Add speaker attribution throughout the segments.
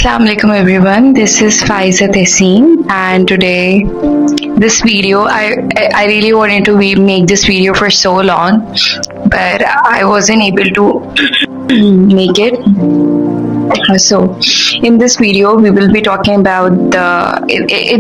Speaker 1: Assalamu alaikum everyone. This is Faiza Tehseen, and today this video I really wanted to make this video for so long, but I wasn't able to make it. So in this video we will be talking about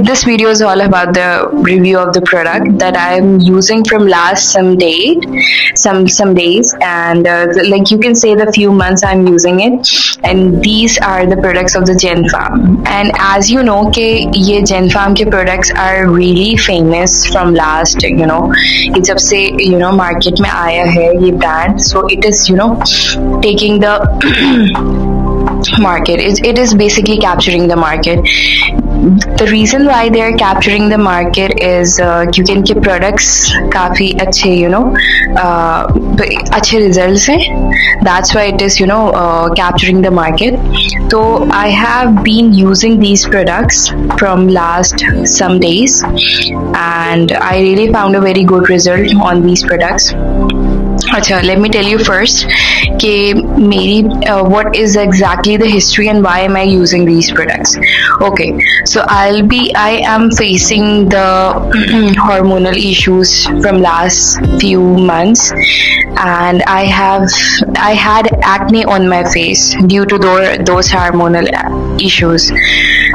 Speaker 1: this video is all about the review of the product that I am using from last some days, and like you can say the few months I'm using it, and these are the products of the Gen Farm. And as you know कि ये Gen Farm के products are really famous from last ये जब से market में आया है ये brand, so it is taking the market. It is basically capturing the market. The reason why they are capturing the market is क्योंकि इनके products काफी अच्छे अच्छे results हैं. That's why it is capturing the market. So I have been using these products from last some days, and I really found a very good result on these products. अच्छा, let me tell you first कि मेरी what is exactly the history and why am I using these products. Okay, so I am facing the hormonal issues from last few months, and I had acne on my face due to those hormonal issues.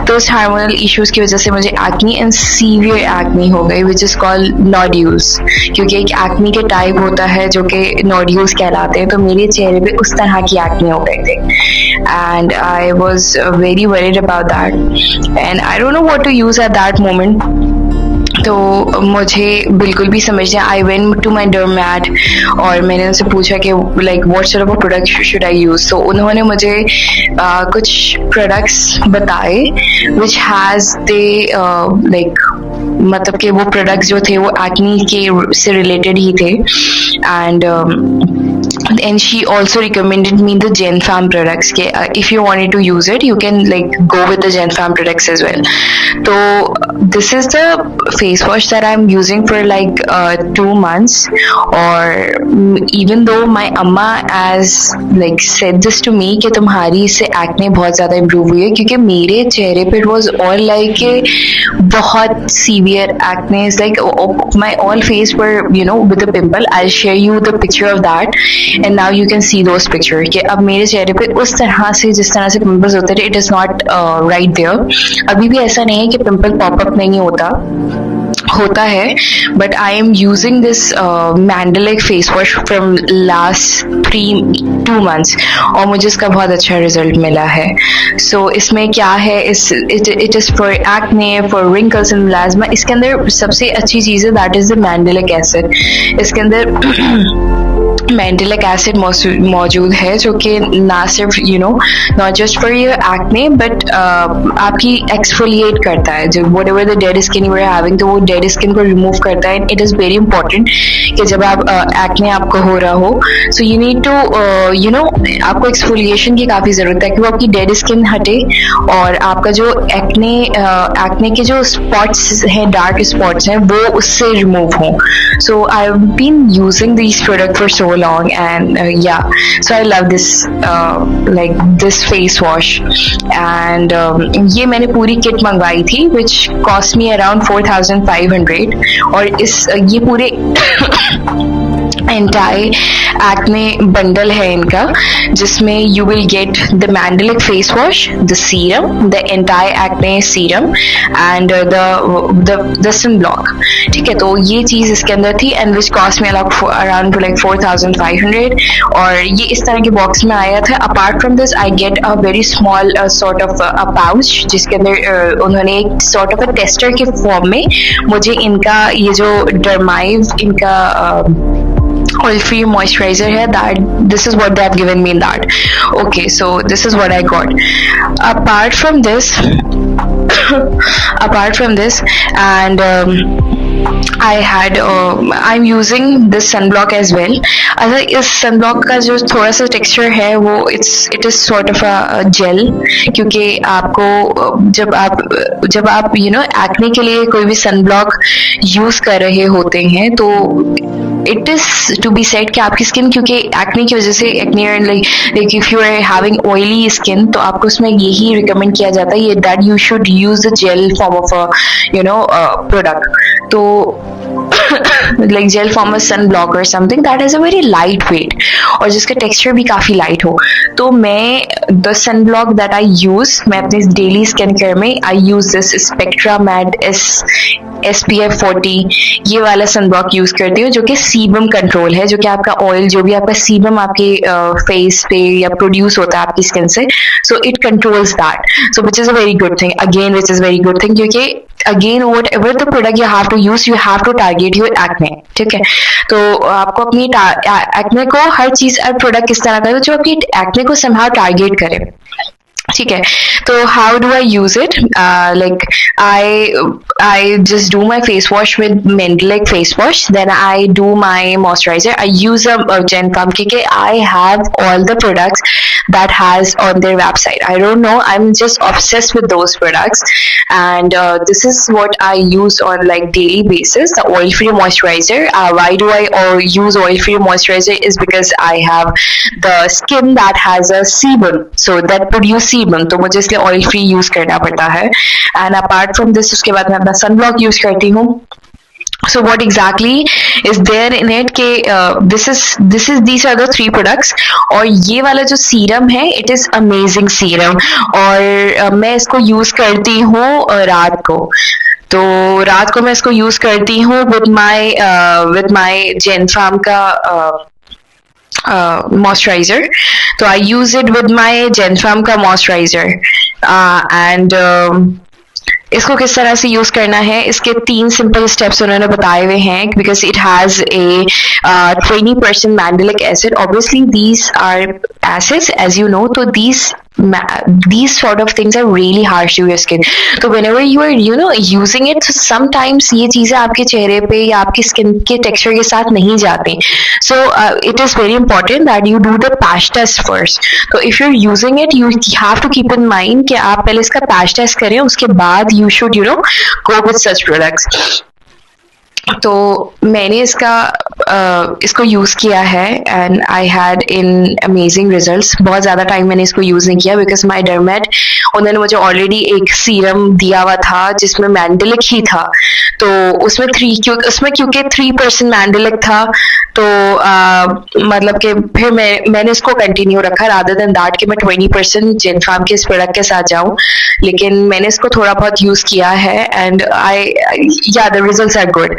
Speaker 1: Those hormonal issues की वजह से मुझे acne and severe acne हो गई, which is called nodules, क्योंकि एक acne के type होता है जो कि nodules कहलाते हैं. तो मेरे चेहरे पे उस तरह की acne हो गई थी, and I was very worried about that, and I don't know what to use at that moment. तो मुझे बिल्कुल भी समझ नहीं. आई वेंट टू माई डर्मैट और मैंने उनसे पूछा कि like what sort of product should I use. तो उन्होंने मुझे कुछ प्रोडक्ट्स बताए विच हैज दे लाइक मतलब कि वो प्रोडक्ट्स जो थे वो एक्ने के से रिलेटेड ही थे, and she also recommended me the Gen Farm products के if you wanted to use it you can like go with the Gen Farm products as well. So this is the face wash that I'm using for like 2 months, or even though my amma has like said this to me कि तुम्हारी इससे acne बहुत ज़्यादा improve हुई है, क्योंकि मेरे चेहरे पे it was all like बहुत severe acne, like my all face were with a pimple. I'll share you the picture of that, and now you can see those pictures कि अब मेरे चेहरे पे उस तरह से जिस तरह से पिंपल्स होते थे it is not right there. अभी भी ऐसा नहीं है कि पिंपल पॉपअप नहीं होता है, but I am using this Mandelic face wash from last 2 months और मुझे इसका बहुत अच्छा रिजल्ट मिला है. So इसमें क्या है, it is for acne, for wrinkles and melasma. इसके अंदर सबसे अच्छी चीज़ है that is the Mandelic acid. इसके अंदर Mandelic acid मौजूद है जो कि ना सिर्फ not just for your acne but आपकी exfoliate करता है. जो whatever the dead skin you are having, तो वो dead skin को remove करता है. It is very important कि जब आप acne आपको हो रहा हो, so you need to आपको exfoliation की काफ़ी ज़रूरत है कि वो आपकी dead skin हटे और आपका जो acne के जो spots हैं, dark spots हैं, वो उससे remove हो. So I've been using these products for so long, and yeah, so I love this like this face wash, and ये मैंने पूरी किट मंगवाई थी which cost me around 4,500, और ये पूरे entire acne bundle है इनका, जिसमें you will get the Mandelic face wash, the serum, the entire acne serum, and the sunblock. ठीक है, तो ये चीज़ इसके अंदर थी, and which cost me around like 4,500, और ये इस तरह के बॉक्स में आया था. Apart from this I get a very small sort of a pouch जिसके अंदर उन्होंने एक sort of a tester के फॉर्म में मुझे इनका ये जो Dermive इनका oil free moisturizer है, that this is what they have given me in that. Okay, so this is what I got. Apart from this and I'm using this sunblock as well. अच्छा, इस sunblock का जो थोड़ा सा texture है वो it is sort of a gel, क्योंकि आपको जब आप acne के लिए कोई भी sunblock use कर रहे होते हैं तो it is to be said कि आपकी स्किन क्योंकि एक्ने की वजह से acne like if you are having oily skin तो आपको उसमें यही रिकमेंड किया जाता है that you should use the gel form of product. तो like gel form of sun block or something that is a very lightweight और जिसका टेक्सचर भी काफी लाइट हो. तो मैं the sunblock that I use, मैं अपने डेली स्किन केयर में I use this Spectra matte SPF 40 ये वाला सन ब्लॉक यूज करती हूँ जो कि सीबम कंट्रोल है, जो कि आपका ऑयल जो भी आपका सीबम आपके फेस पे या प्रोड्यूस होता है आपकी स्किन से, so it controls that, so which is a very good thing again, which is very good thing क्योंकि again whatever the product you have to use, you have to target your acne. ठीक है, तो आपको अपनी acne को हर चीज product किस तरह का है जो आपकी एक्ने को समहाउ टारगेट करे. ठीक है, तो how do I use it, like I just do my face wash with Mendelek face wash, then I do my moisturizer. I use a Gen Pump because I have all the products that has on their website. I don't know, I'm just obsessed with those products, and this is what I use on like daily basis, the oil free moisturizer. Why do I use oil free moisturizer is because I have the skin that has a sebum, so that produce sebum, तो मुझे इसलिए oil free use करना पड़ता है. And apart from this उसके बाद मैं अपना सन ब्लॉक यूज करती हूँ. So what exactly is there in it के these are the 3 products, और ये वाला जो सीरम है it is amazing सीरम, और मैं इसको यूज करती हूँ रात को. तो रात को मैं इसको यूज करती हूँ with my Gen Pharm का moisturizer. तो I use it with my Gen Pharm का moisturizer, and इसको किस तरह से यूज करना है, इसके 3 सिंपल स्टेप्स उन्होंने बताए हुए हैं. Because it has a 20% mandelic acid. Obviously these are acids as you know, तो these sort of things are really harsh to your skin. So whenever you are using it, sometimes ये चीजें आपके चेहरे पे या आपकी स्किन के texture के साथ नहीं जाती. So it is very important that you do the patch test first. So if you're using it, you have to keep in mind कि आप पहले इसका patch test करें, उसके बाद you should go with such products. तो मैंने इसको यूज किया है and I had in amazing results. बहुत ज्यादा टाइम मैंने इसको यूज नहीं किया बिकॉज माय डर्मेट उन्होंने मुझे ऑलरेडी एक सीरम दिया हुआ था जिसमें मैंडेलिक ही था. तो उसमें क्योंकि 3% मैंडेलिक था, तो मतलब कि फिर मैंने इसको कंटिन्यू रखा रादर देन दैट कि मैं 20% जेन फार्म के इस प्रोडक्ट के साथ जाऊं. लेकिन मैंने इसको थोड़ा बहुत यूज किया है and the results are good.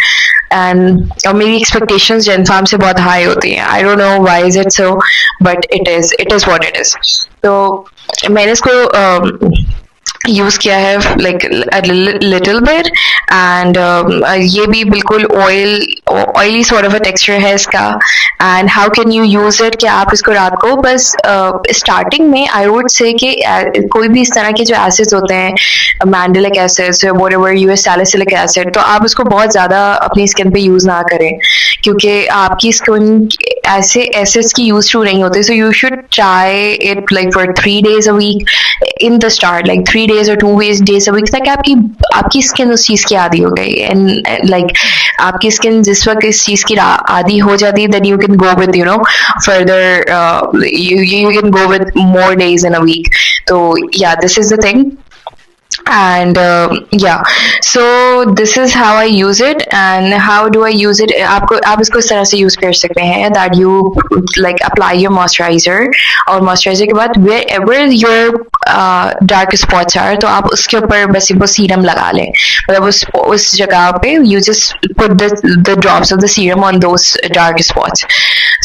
Speaker 1: And मेरी एक्सपेक्टेशंस जेन फार्म से बहुत हाई होती हैं. I don't know why is it so, but it is what it is. तो मैंने इसको यूज किया है लाइक लिटिल बिट, एंड ये भी बिल्कुल oily sort of a texture है इसका. And how can you use it कि आप इसको रात को बस स्टार्टिंग में आई वुड से कि कोई भी इस तरह के जो एसिड्स होते हैं, mandelic acids, whatever US salicylic acid, तो आप उसको बहुत ज्यादा अपनी स्किन पे यूज ना करें क्योंकि आपकी स्किन ऐसे एसिड्स की यूज टू नहीं होती. So you should try it like for 3 days a week in the start, like 3 days or 2 days a week, तक आपकी स्किन उस चीज की आदी हो गई. एंड लाइक आपकी स्किन जिस वक्त इस चीज की आदी हो जाती है, then you can go with further, you can go with more days in a week. So yeah, this is the thing. And so this is how I use it. And how do I use it? आप इसको इस तरह से use कर सकते हैं that you like apply your moisturizer, और moisturizer के बाद wherever your dark spots are, तो आप उसके ऊपर बस वो सीरम लगा लें. मतलब उस जगह पे you just put the drops of the serum on those dark spots.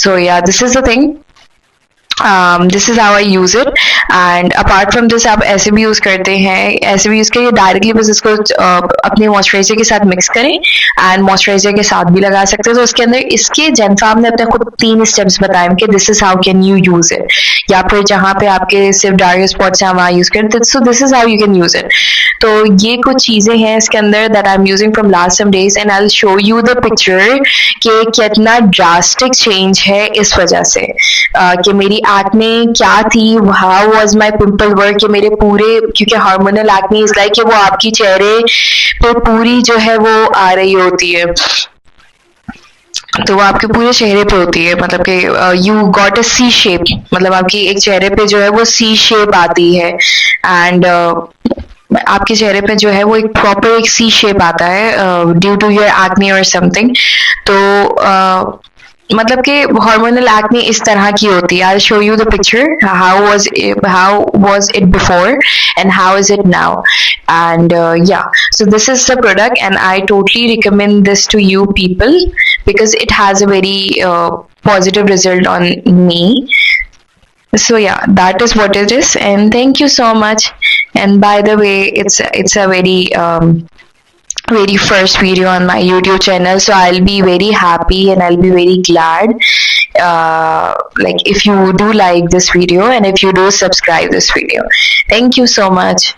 Speaker 1: So yeah, this is the thing. This is how I use it. And apart from this, आप ऐसे भी यूज करते हैं, ऐसे भी यूज करिए डायरेक्टली, बस इसको अपने मॉइस्चराइजर के साथ मिक्स करें एंड मॉइस्चराइजर के साथ भी लगा सकते हैं. तो उसके अंदर इसके जेन फार्म ने अपने खुद 3 स्टेप्स बताए कि this is how can you use it, या फिर जहाँ पे आपके सिर्फ डार्क स्पॉट्स हैं वहाँ यूज करें. So this is how you can use it. तो ये कुछ चीजें हैं इसके अंदर that I am using from last some days, and I will show you the picture कि कितना ड्रास्टिक चेंज है इस वजह से कि मेरी एक्ने क्या थी, how was my pimple work, कि मेरे पूरे, क्योंकि हार्मोनल एक्ने इज लाइक कि वो आपकी चेहरे पे पूरी जो है वो आ रही होती है. तो वो आपके पूरे चेहरे पे होती है, मतलब कि you got a C shape, मतलब आपकी एक चेहरे पे जो है वो सी शेप आती है। एंड आपके चेहरे पे जो है वो एक प्रॉपर एक सी शेप आता है ड्यू टू योर एक्ने और समथिंग। तो मतलब कि हार्मोनल एक्ने इस तरह की होती है। I show you the picture how was it before and how is it now. And yeah, so this is the product and I totally recommend this to you people because it has a very positive result on me. So yeah, that is what it is, and thank you so much. And by the way, it's a very first video on my YouTube channel, so I'll be very happy and I'll be very glad like if you do like this video and if you do subscribe this video. Thank you so much.